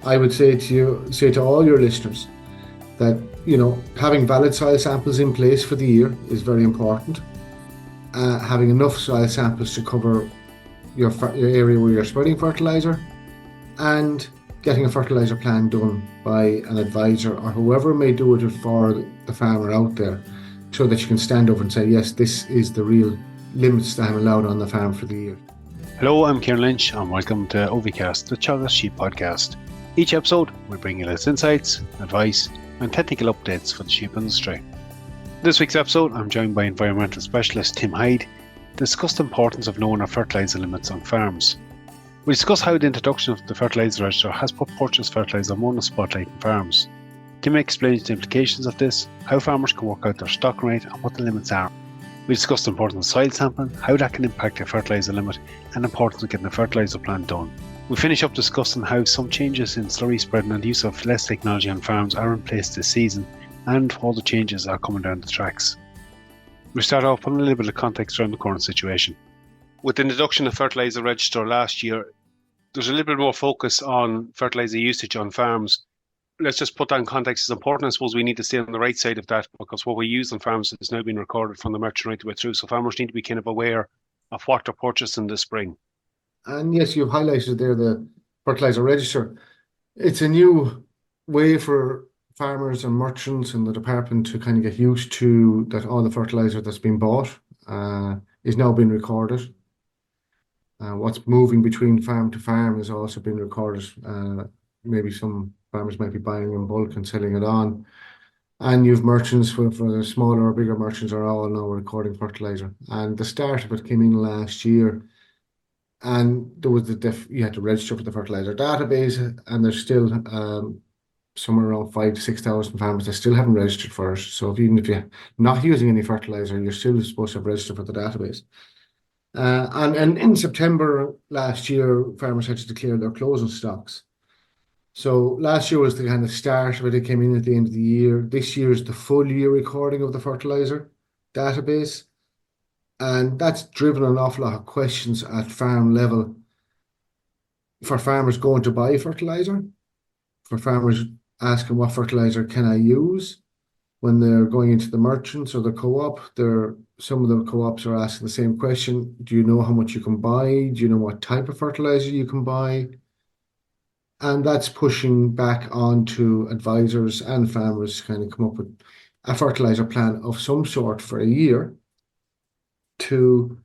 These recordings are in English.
I would say to all your listeners that, having valid soil samples in place for the year is very important. Having enough soil samples to cover your area where you're spreading fertilizer, and getting a fertilizer plan done by an advisor or whoever may do it for the farmer out there, so that you can stand over and say, yes, this is the real limits that I'm allowed on the farm for the year. Hello, I'm Kieran Lynch and welcome to OviCast, the Teagasc Sheep podcast. Each episode will bring you latest insights, advice and technical updates for the sheep industry. This week's episode, I'm joined by environmental specialist Tim Hyde to discuss the importance of knowing our fertiliser limits on farms. We discuss how the introduction of the Fertilizer register has put purchased fertiliser more in the spotlight in farms. Tim explains the implications of this, how farmers can work out their stock rate and what the limits are. We discuss the importance of soil sampling, how that can impact their fertiliser limit and the importance of getting a fertiliser plan done. We finish up discussing how some changes in slurry spreading and the use of less technology on farms are in place this season and all the changes are coming down the tracks. We start off with a little bit of context around the current situation. With the introduction of Fertilizer register last year, there's a little bit more focus on fertiliser usage on farms. Let's just put that in context. It's important. I suppose we need to stay on the right side of that, because what we use on farms is now being recorded from the merchant right the way through. So farmers need to be kind of aware of what they're purchasing this spring. And yes, you've highlighted there the fertilizer register. It's a new way for farmers and merchants and the department to kind of get used to that all the fertilizer that's been bought is now being recorded. What's moving between farm to farm is also being recorded. Maybe some farmers might be buying in bulk and selling it on. And you've merchants, for the smaller or bigger merchants, are all now recording fertilizer. And the start of it came in last year. And there was you had to register for the fertilizer database, and there's still somewhere around 5,000 to 6,000 farmers that still haven't registered for it. So even if you're not using any fertilizer, you're still supposed to have registered for the database. And in September last year, farmers had to declare their closing stocks. So last year was the kind of start of it. It came in at the end of the year. This year is the full year recording of the fertilizer database. And that's driven an awful lot of questions at farm level for farmers going to buy fertilizer, for farmers asking what fertilizer can I use when they're going into the merchants or the co-op. Some of the co-ops are asking the same question. Do you know how much you can buy? Do you know what type of fertilizer you can buy? And that's pushing back onto advisors and farmers to kind of come up with a fertilizer plan of some sort for a year, to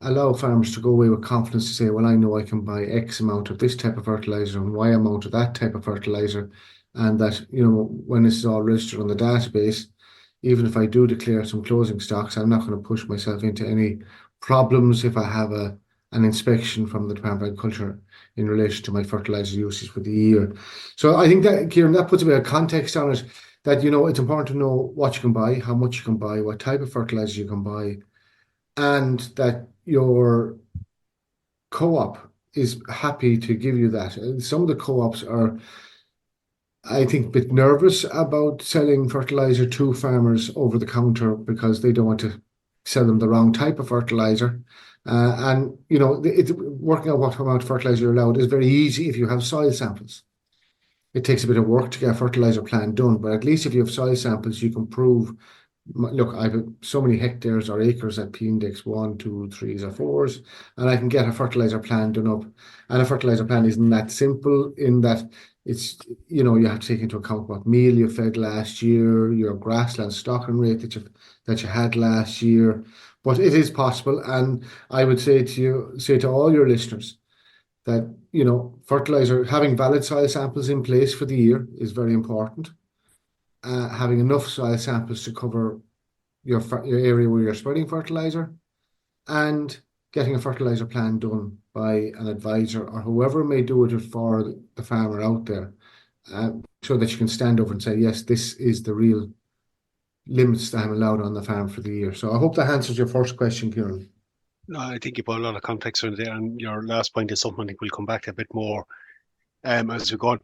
allow farmers to go away with confidence to say, well, I know I can buy X amount of this type of fertilizer and Y amount of that type of fertilizer. And that, when this is all registered on the database, even if I do declare some closing stocks, I'm not going to push myself into any problems if I have an inspection from the Department of Agriculture in relation to my fertilizer usage for the year. So I think that, Kieran, that puts a bit of context on it, that, it's important to know what you can buy, how much you can buy, what type of fertilizer you can buy, and that your co-op is happy to give you that. And some of the co-ops are, I think, a bit nervous about selling fertilizer to farmers over the counter because they don't want to sell them the wrong type of fertilizer. It's working out what amount of fertilizer you're allowed is very easy if you have soil samples. It takes a bit of work to get a fertilizer plan done, but at least if you have soil samples, you can prove, look, I have so many hectares or acres at P-index 1, 2, 3s or 4s, and I can get a fertilizer plan done up. And a fertilizer plan isn't that simple, in that it's, you have to take into account what meal you fed last year, your grassland stocking rate that you had last year. But it is possible, and I would say to all your listeners that, fertilizer, having valid soil samples in place for the year is very important. Having enough soil samples to cover your area where you're spreading fertilizer, and getting a fertilizer plan done by an advisor or whoever may do it for the farmer out there, so that you can stand over and say, yes, this is the real limits that I'm allowed on the farm for the year. So I hope that answers your first question, Kieran. No, I think you put a lot of context around there, and your last point is something I think we'll come back to a bit more as we go on.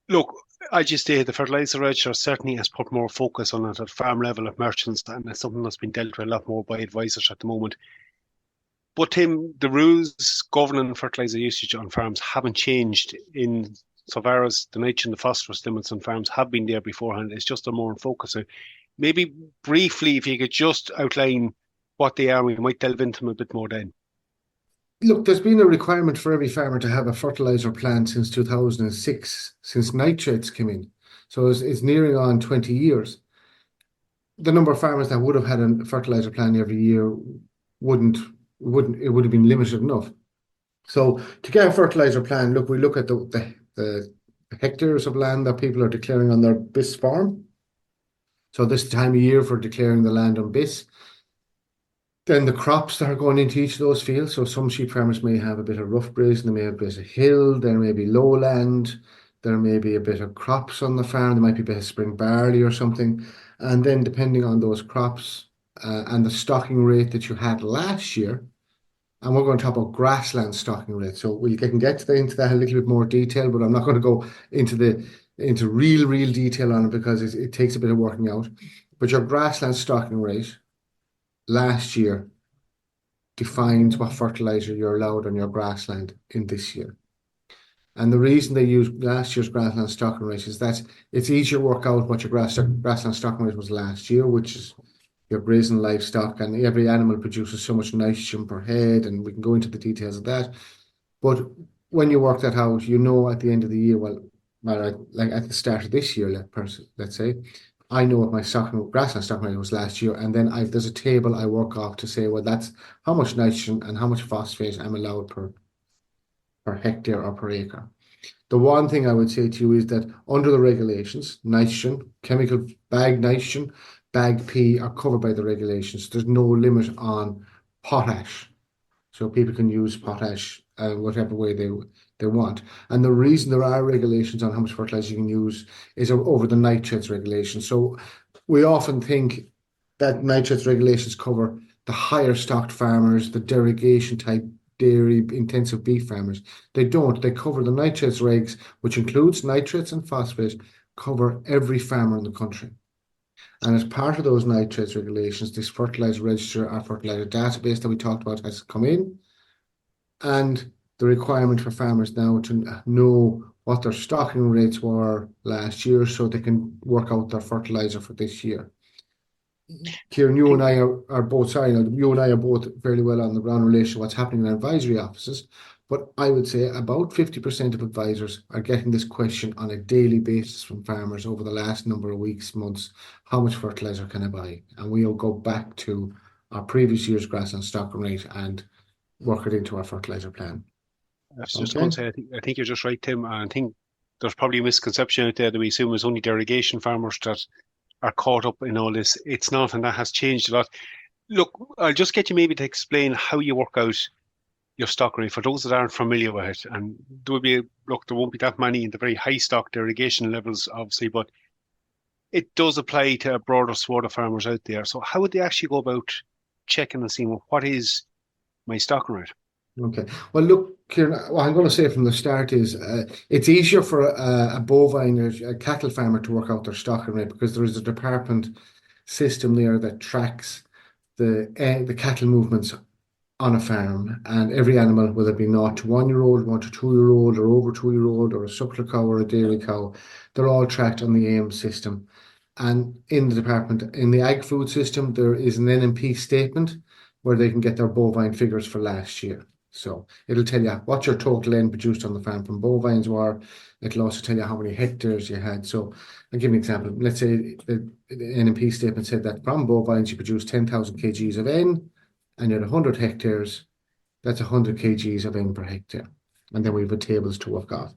Look, I just say the fertilizer register certainly has put more focus on it at farm level of merchants, and it's something that's been dealt with a lot more by advisors at the moment. But Tim, the rules governing fertilizer usage on farms haven't changed in so far as the nitrogen, the phosphorus limits on farms have been there beforehand. It's just they're more in focus. So maybe briefly, if you could just outline what they are, we might delve into them a bit more then. Look, there's been a requirement for every farmer to have a fertilizer plan since 2006, since nitrates came in. So it's nearing on 20 years. The number of farmers that would have had a fertilizer plan every year wouldn't it would have been limited enough. So to get a fertilizer plan, look, we look at the hectares of land that people are declaring on their BIS farm. So this time of year for declaring the land on BIS. Then the crops that are going into each of those fields. So some sheep farmers may have a bit of rough grazing, they may have a bit of hill, there may be lowland, there may be a bit of crops on the farm, there might be a bit of spring barley or something. And then depending on those crops and the stocking rate that you had last year, and we're going to talk about grassland stocking rate. So we can get into that a little bit more detail, but I'm not going to go into real detail on it because it takes a bit of working out. But your grassland stocking rate last year defines what fertilizer you're allowed on your grassland in this year. And the reason they use last year's grassland stocking rate is that it's easier to work out what your grassland stocking rate was last year, which is your grazing livestock, and every animal produces so much nitrogen per head, and we can go into the details of that. But when you work that out, you know at the end of the year, well, like at the start of this year, let's say, I know what my grassland stocking rate was last year, and then there's a table I work off to say, well, that's how much nitrogen and how much phosphate I'm allowed per hectare or per acre. The one thing I would say to you is that under the regulations, nitrogen, chemical bag nitrogen, bag P are covered by the regulations. There's no limit on potash. So people can use potash whatever way they want. And the reason there are regulations on how much fertilizer you can use is over the nitrates regulations. So we often think that nitrates regulations cover the higher stocked farmers, the derogation type dairy intensive beef farmers. They don't. They cover the nitrates regs, which includes nitrates and phosphate, cover every farmer in the country. And as part of those nitrates regulations, this fertilizer register, our fertilizer database that we talked about, has come in. And the requirement for farmers now to know what their stocking rates were last year so they can work out their fertilizer for this year. Kieran, you and I are both fairly well on the ground in relation to what's happening in advisory offices. But I would say about 50% of advisors are getting this question on a daily basis from farmers over the last number of weeks, months. How much fertilizer can I buy? And we'll go back to our previous year's grassland stocking rate and work it into our fertilizer plan. I was just going to say, I think you're just right, Tim. I think there's probably a misconception out there that we assume it's only derogation farmers that are caught up in all this. It's not, and that has changed a lot. Look, I'll just get you maybe to explain how you work out your stock rate for those that aren't familiar with it. And there won't be that many in the very high stock derogation levels, obviously, but it does apply to a broader swath of farmers out there. So how would they actually go about checking and seeing, well, what is my stocking rate? Okay. Well, look, Kieran, what I'm going to say from the start is it's easier for a bovine or a cattle farmer to work out their stocking rate because there is a department system there that tracks the cattle movements on a farm, and every animal, whether it be 0 to 1 year old, 1 to 2 year old, or over 2 year old, or a suckler cow or a dairy cow, they're all tracked on the AM system. And in the department, in the ag food system, there is an NMP statement where they can get their bovine figures for last year. So it'll tell you what your total N produced on the farm from bovines were. It'll also tell you how many hectares you had. So I'll give you an example. Let's say the NMP statement said that from bovines you produced 10,000 kgs of N, and you had 100 hectares. That's 100 kgs of N per hectare. And then we have tables to work off.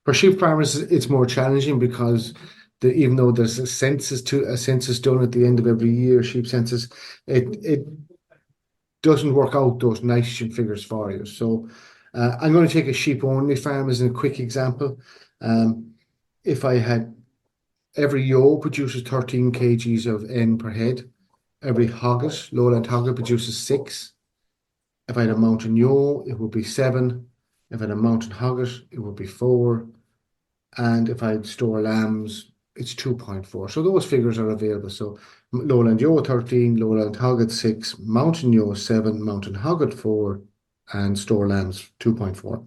For sheep farmers, it's more challenging because even though there's a census done at the end of every year, sheep census, it doesn't work out those nitrogen figures for you. So I'm going to take a sheep only farm as a quick example. If I had every ewe produces 13 kgs of N per head, every hogget, lowland hogget, produces 6. If I had a mountain ewe, it would be 7. If I had a mountain hogget, it would be 4. And if I had store lambs, it's 2.4. So those figures are available. So lowland ewe 13, lowland hogget 6, mountain ewe 7, mountain hogget 4, and store lambs 2.4.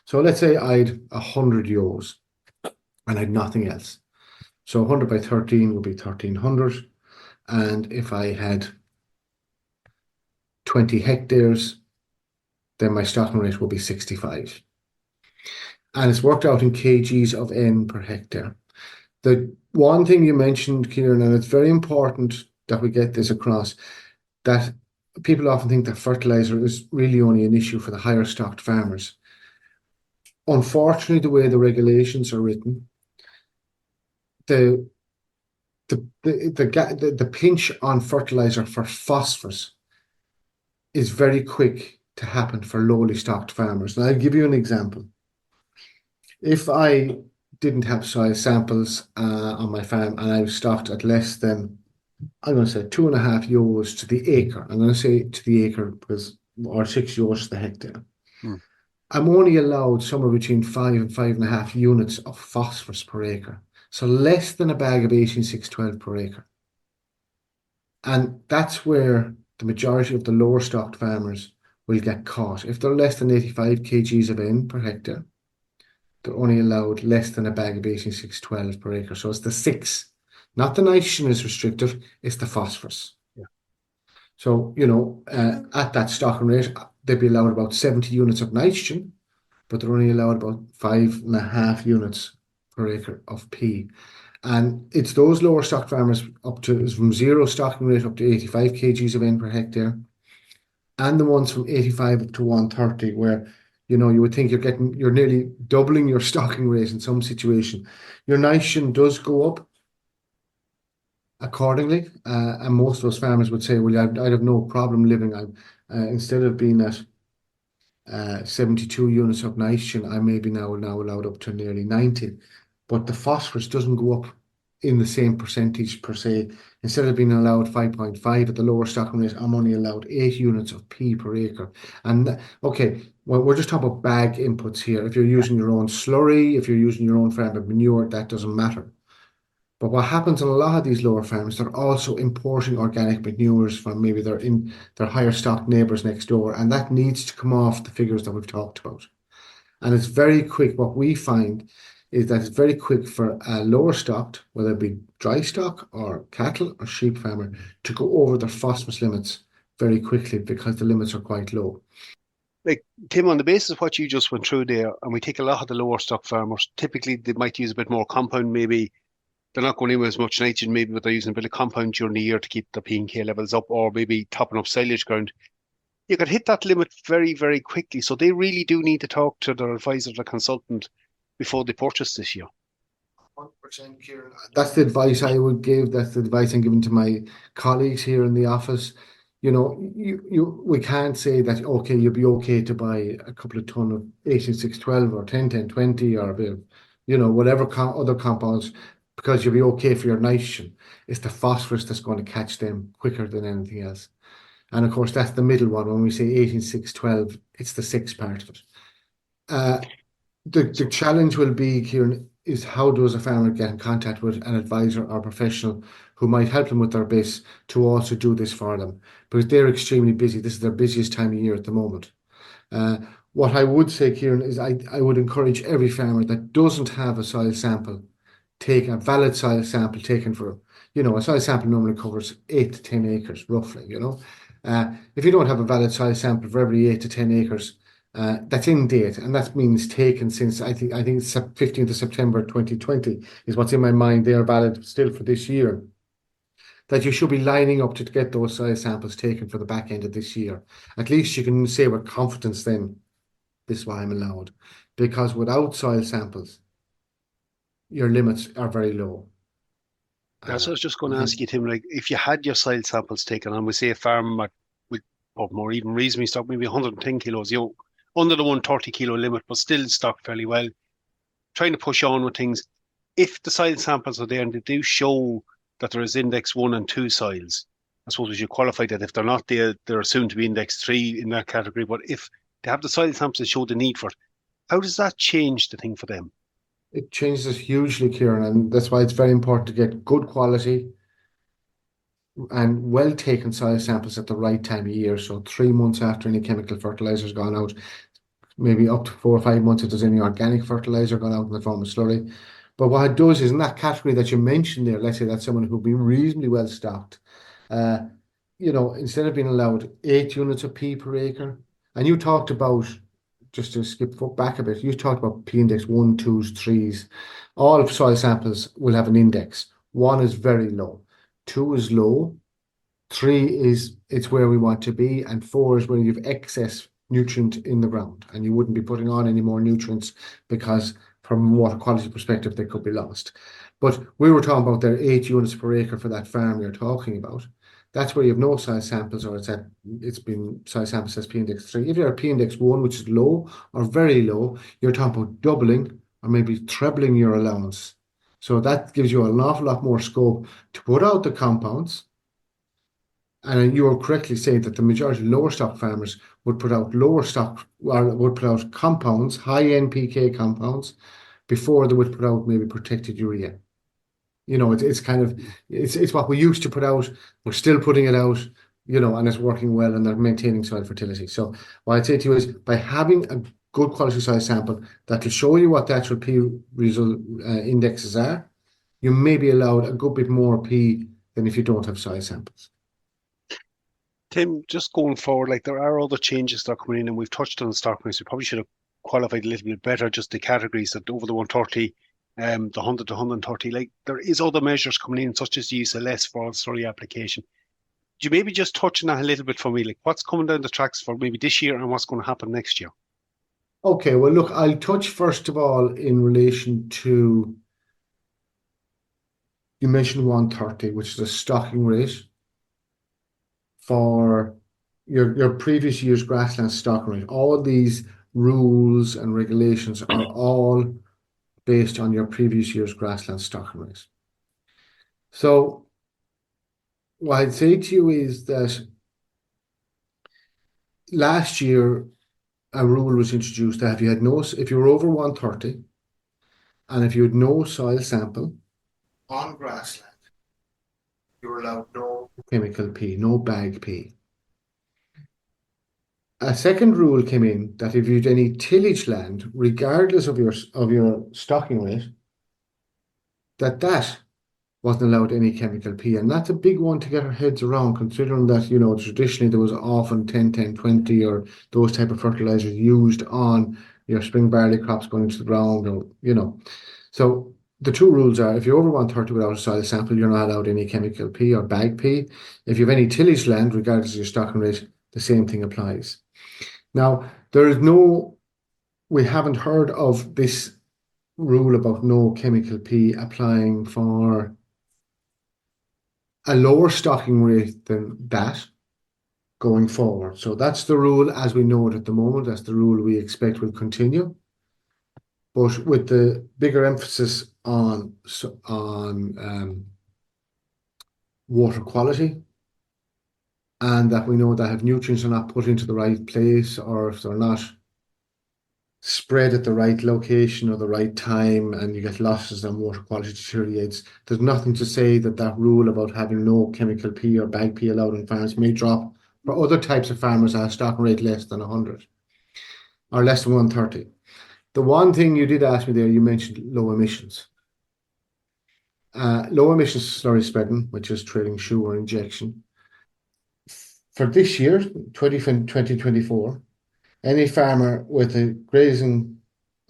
So let's say I'd 100 euros and I'd nothing else. So 100 by 13 would be 1300. And if I had 20 hectares, then my stocking rate will be 65. And it's worked out in kgs of N per hectare. The one thing you mentioned, Kieran, and it's very important that we get this across, that people often think that fertilizer is really only an issue for the higher stocked farmers. Unfortunately, the way the regulations are written, the pinch on fertilizer for phosphorus is very quick to happen for lowly stocked farmers. And I'll give you an example. If I didn't have soil samples on my farm and I was stocked at less than, I'm going to say €2.5 to the acre. I'm going to say to the acre because, or €6 to the hectare. I'm only allowed somewhere between 5 and 5.5 units of phosphorus per acre. So less than a bag of 18612 per acre. And that's where the majority of the lower stocked farmers will get caught. If they're less than 85 kgs of N per hectare, they're only allowed less than a bag of 18612 per acre. So it's the 6, not the nitrogen is restrictive, it's the phosphorus. Yeah. So, at that stocking rate, they'd be allowed about 70 units of nitrogen, but they're only allowed about 5.5 units per acre of P. And it's those lower stock farmers up to from 0 stocking rate up to 85 kgs of N per hectare, and the ones from 85 up to 130, where you would think you're nearly doubling your stocking rate in some situation. Your nitrogen does go up accordingly, and most of those farmers would say, well, I'd have no problem living. Instead of being at 72 units of nitrogen, I may be now allowed up to nearly 90. But the phosphorus doesn't go up in the same percentage per se. Instead of being allowed 5.5 at the lower stocking rate, I'm only allowed 8 units of P per acre. And okay, well, we're just talking about bag inputs here. If you're using your own slurry, if you're using your own farm manure, that doesn't matter. But what happens in a lot of these lower farms, they're also importing organic manures from maybe their higher stock neighbours next door, and that needs to come off the figures that we've talked about. And it's very quick. What we find is that it's very quick for a lower stocked, whether it be dry stock or cattle or sheep farmer, to go over their phosphorus limits very quickly because the limits are quite low. Like, Tim, on the basis of what you just went through there, and we take a lot of the lower stock farmers, typically they might use a bit more compound, maybe they're not going in with as much nitrogen, maybe, but they're using a bit of compound during the year to keep the P and K levels up, or maybe topping up silage ground. You could hit that limit very, very quickly. So they really do need to talk to their advisor, the consultant, before they purchase this year. 100%, Kieran. That's the advice I would give. That's the advice I'm giving to my colleagues here in the office. We can't say that, okay, you'll be okay to buy a couple of ton of 18612 or 101020 or a bit of, whatever other compounds, because you'll be okay for your nitrogen. It's the phosphorus that's going to catch them quicker than anything else. And of course, that's the middle one. When we say 18612, it's the 6 part of it. The challenge will be, Kieran, is how does a farmer get in contact with an advisor or professional who might help them with their base to also do this for them? Because they're extremely busy. This is their busiest time of year at the moment. What I would say, Kieran, is I would encourage every farmer that doesn't have a soil sample, take a valid soil sample taken for, a soil sample normally covers 8 to 10 acres, roughly, If you don't have a valid soil sample for every 8 to 10 acres, that's in date, and that means taken since I think it's 15th of September 2020 is what's in my mind. They are valid still for this year. That you should be lining up to get those soil samples taken for the back end of this year. At least you can say with confidence then, this is what I'm allowed. Because without soil samples, your limits are very low. That's what I was just going to ask you, Tim. Like, if you had your soil samples taken, and we say a farm with more even reasonably stock, maybe 110 kilos, under the 130 kilo limit, but still stocked fairly well, trying to push on with things. If the soil samples are there and they do show that there is index 1 and 2 soils, I suppose we should qualify that if they're not there, they're assumed to be index 3 in that category. But if they have the soil samples that show the need for it, how does that change the thing for them? It changes us hugely, Kieran, and that's why it's very important to get good quality and well taken soil samples at the right time of year. So 3 months after any chemical fertilizer has gone out, maybe up to 4 or 5 months if there's any organic fertilizer going out in the form of slurry. But what it does is in that category that you mentioned there, let's say that's someone who'd be reasonably well stocked, uh, instead of being allowed 8 units of P per acre, and you talked about, just to skip back a bit, you talked about P index 1, 2s, 3s. All soil samples will have an index. 1 is very low, 2 is low, 3 is it's where we want to be, and 4 is when you've excess nutrient in the ground and you wouldn't be putting on any more nutrients because from a water quality perspective they could be lost. But we were talking about their 8 units per acre for that farm you're talking about. That's where you have no soil samples, or it's been soil samples as P index 3. If you're at P index 1, which is low or very low, you're talking about doubling or maybe trebling your allowance. So that gives you an awful lot more scope to put out the compounds. And you are correctly saying that the majority of lower stock farmers would put out lower stock, or would put out compounds, high NPK compounds, before they would put out maybe protected urea. It's what we used to put out. We're still putting it out, and it's working well, and they're maintaining soil fertility. So what I'd say to you is, by having a good quality soil sample that will show you what the actual P result indexes are, you may be allowed a good bit more P than if you don't have soil samples. Tim, just going forward, like there are other changes that are coming in, and we've touched on the stock price. We probably should have qualified a little bit better just the categories that over the 130, the 100 to 130. Like there is other measures coming in, such as the use of less for slurry application. Do you maybe just touch on that a little bit for me? Like what's coming down the tracks for maybe this year and what's going to happen next year? Okay, well, look, I'll touch first of all in relation to, you mentioned 130, which is a stocking rate for your previous year's grassland stocking rate. All these rules and regulations are all based on your previous year's grassland stocking rate. So what I'd say to you is that last year a rule was introduced that if you were over 130 and if you had no soil sample on grassland, you were allowed no chemical P, no bag P. A second rule came in that if you had any tillage land, regardless of your stocking rate, that wasn't allowed any chemical P. And that's a big one to get our heads around, considering that, traditionally there was often 10-10-20 or those type of fertilizers used on your spring barley crops going into the ground, or. So the two rules are, if you're over 130 without a soil sample, you're not allowed any chemical P or bag P. If you have any tillage land, regardless of your stocking rate, the same thing applies. Now, we haven't heard of this rule about no chemical P applying for a lower stocking rate than that going forward. So that's the rule as we know it at the moment. That's the rule we expect will continue. But with the bigger emphasis on water quality, and that we know that if nutrients are not put into the right place, or if they're not spread at the right location or the right time, and you get losses and water quality deteriorates, there's nothing to say that rule about having no chemical P or bag P allowed in farms may drop for other types of farmers at a stocking rate less than 100 or less than 130. The one thing you did ask me there, you mentioned low emissions. Low emissions slurry spreading, which is trailing shoe or injection. For this year, 2024, any farmer with a grazing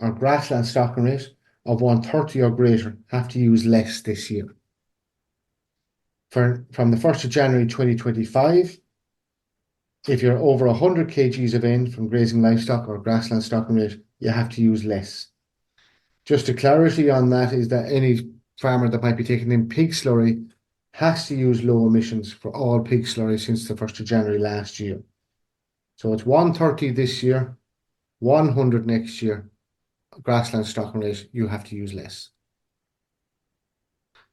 or grassland stocking rate of 130 or greater have to use less this year. From the 1st of January 2025, if you're over 100 kgs of N from grazing livestock or grassland stocking rate, you have to use less. Just a clarity on that is that any farmer that might be taking in pig slurry has to use low emissions for all pig slurry since the 1st of January last year. So it's 130 this year, 100 next year. Grassland stocking rate, you have to use less.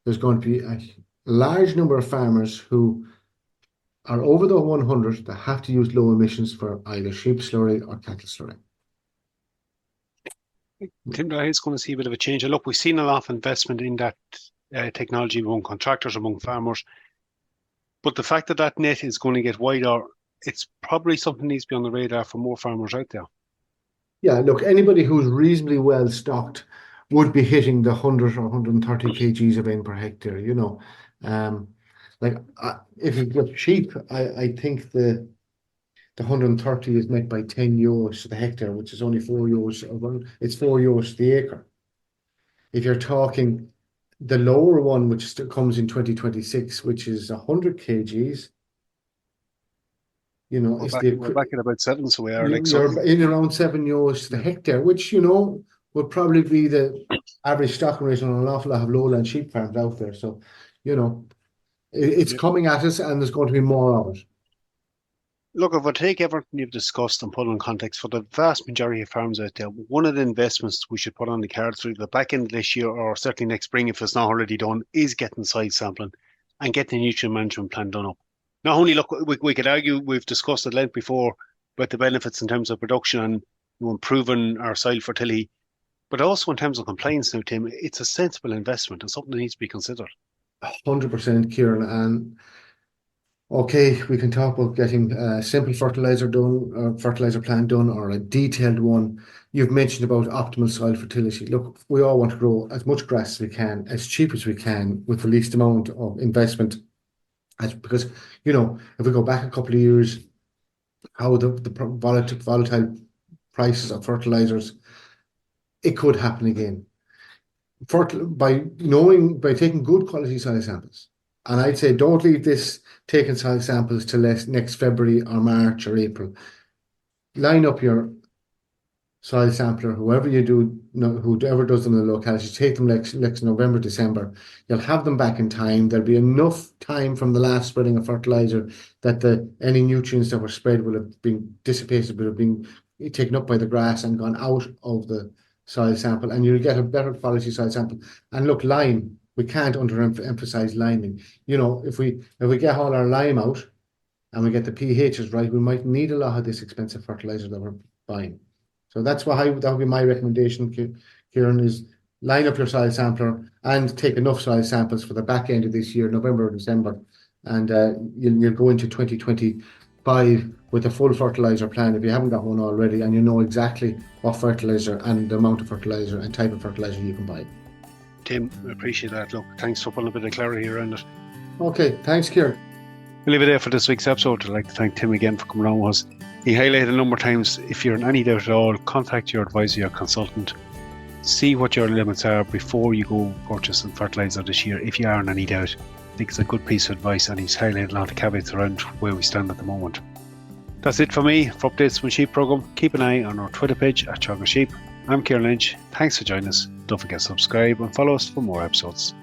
There's going to be a large number of farmers who are over the 100 that have to use low emissions for either sheep slurry or cattle slurry. Tim, I is going to see a bit of a change. And look, we've seen a lot of investment in that technology among contractors, among farmers. But the fact that net is going to get wider, it's probably something that needs to be on the radar for more farmers out there. Yeah, look, anybody who's reasonably well stocked would be hitting the 100 or 130 kgs of N per hectare, you know. Um, if you've got sheep, I think the 130 is met by 10 euros to the hectare, which is only 4 euros. It's 4 euros to the acre. If you're talking the lower one, which still comes in 2026, which is 100 kgs, you know, We're back at about seven, so we are like so. you're in around 7 euros to the Yeah. hectare, which, you know, would probably be the average stocking rate on an awful lot of lowland sheep farms out there. So, you know, it's Yeah. coming at us and there's going to be more of it. Look, if I take everything you've discussed and put it in context for the vast majority of farms out there, one of the investments we should put on the card through the back end of this year or certainly next spring, if it's not already done, is getting soil sampling and getting the nutrient management plan done up. Not only, look, we could argue, we've discussed at length before about the benefits in terms of production and improving our soil fertility, but also in terms of compliance now, Tim, it's a sensible investment and something that needs to be considered. 100%, Kieran. And okay, we can talk about getting a simple fertilizer done, a fertilizer plan done, or a detailed one. You've mentioned about optimal soil fertility. Look, we all want to grow as much grass as we can, as cheap as we can, with the least amount of investment. Because, you know, if we go back a couple of years, how the volatile prices of fertilizers, it could happen again. By taking good quality soil samples, and I'd say don't leave this taking soil samples till next February or March or April. Line up your soil sampler, whoever you do, whoever does them in the locality, take them next November, December. You'll have them back in time. There'll be enough time from the last spreading of fertilizer that any nutrients that were spread will have been dissipated, will have been taken up by the grass and gone out of the soil sample, and you'll get a better quality soil sample. And look, lime, we can't underemphasize liming. You know, if we get all our lime out and we get the pHs right, we might need a lot of this expensive fertilizer that we're buying. So that would be my recommendation, Kieran, is line up your soil sampler and take enough soil samples for the back end of this year, November or December, and you'll go into 2025 with a full fertilizer plan if you haven't got one already, and you know exactly what fertilizer and the amount of fertilizer and type of fertilizer you can buy. Tim, I appreciate that. Look, thanks for putting a bit of clarity around it. Okay, thanks, Kieran. We'll leave it there for this week's episode. I'd like to thank Tim again for coming on with us. He highlighted a number of times, if you're in any doubt at all, contact your advisor, your consultant. See what your limits are before you go purchasing fertilizer this year, if you are in any doubt. I think it's a good piece of advice, and he's highlighted a lot of caveats around where we stand at the moment. That's it for me. For updates from the sheep programme, keep an eye on our Twitter page at Teagasc Sheep. I'm Kieran Lynch. Thanks for joining us. Don't forget to subscribe and follow us for more episodes.